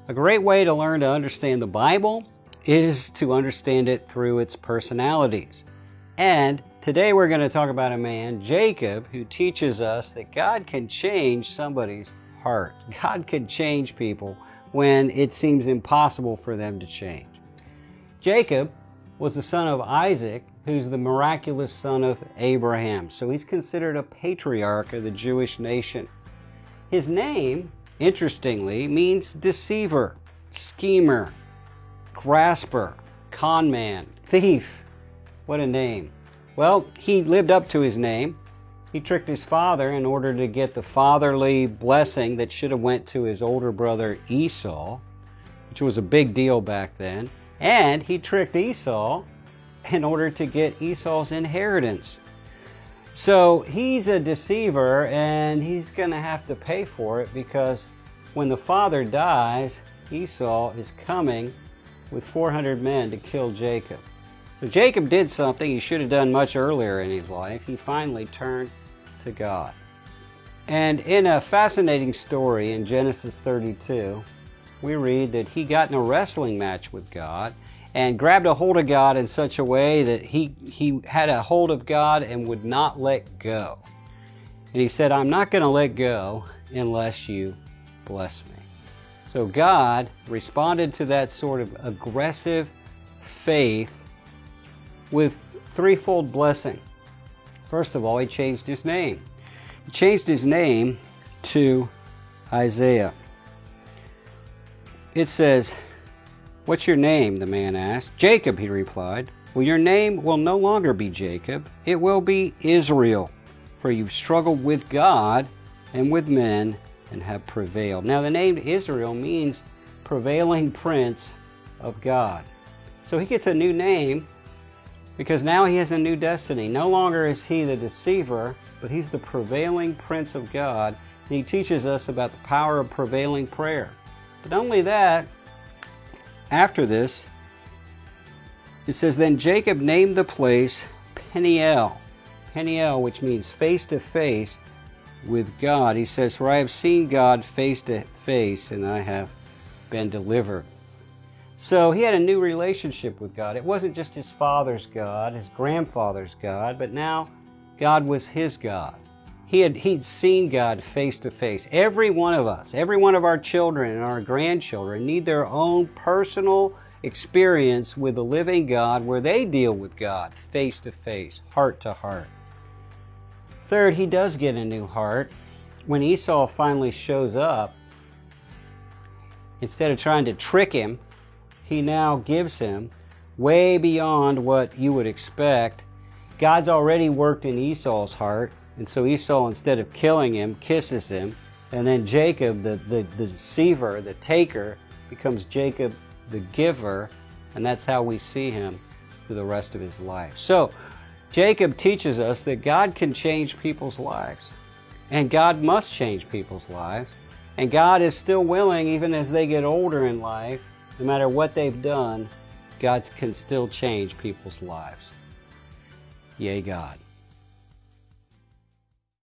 A great way to learn to understand the Bible is to understand it through its personalities. And today we're going to talk about a man, Jacob, who teaches us that God can change somebody's heart. God can change people when it seems impossible for them to change. Jacob was the son of Isaac, who's the miraculous son of Abraham. So he's considered a patriarch of the Jewish nation. His name, interestingly, means deceiver, schemer, grasper, con man, thief. What a name. Well, he lived up to his name. He tricked his father in order to get the fatherly blessing that should have went to his older brother Esau, which was a big deal back then. And he tricked Esau in order to get Esau's inheritance. So he's a deceiver, and he's going to have to pay for it, because when the father dies, Esau is coming with 400 men to kill Jacob. So Jacob did something he should have done much earlier in his life. He finally turned to God. And in a fascinating story in Genesis 32, we read that he got in a wrestling match with God and grabbed a hold of God in such a way that he had a hold of God and would not let go. And he said, "I'm not going to let go unless you bless me." So God responded to that sort of aggressive faith with threefold blessing. First of all, he changed his name. He changed his name to Isaiah. It says, "What's your name?" the man asked. "Jacob," he replied. "Well, your name will no longer be Jacob. It will be Israel, for you've struggled with God and with men and have prevailed." Now, the name Israel means prevailing prince of God. So he gets a new name because now he has a new destiny. No longer is he the deceiver, but he's the prevailing prince of God. And he teaches us about the power of prevailing prayer. But not only that, after this, it says, "Then Jacob named the place Peniel." Peniel, which means face to face with God. He says, "For I have seen God face to face, and I have been delivered." So he had a new relationship with God. It wasn't just his father's God, his grandfather's God, but now God was his God. He'd seen God face to face. Every one of us, every one of our children and our grandchildren need their own personal experience with the living God, where they deal with God face to face, heart to heart. Third, he does get a new heart. When Esau finally shows up, instead of trying to trick him, he now gives him way beyond what you would expect. God's already worked in Esau's heart, and so Esau, instead of killing him, kisses him, and then Jacob, the deceiver, the taker, becomes Jacob the giver, and that's how we see him for the rest of his life. So Jacob teaches us that God can change people's lives, and God must change people's lives, and God is still willing, even as they get older in life, no matter what they've done, God can still change people's lives. Yay, God.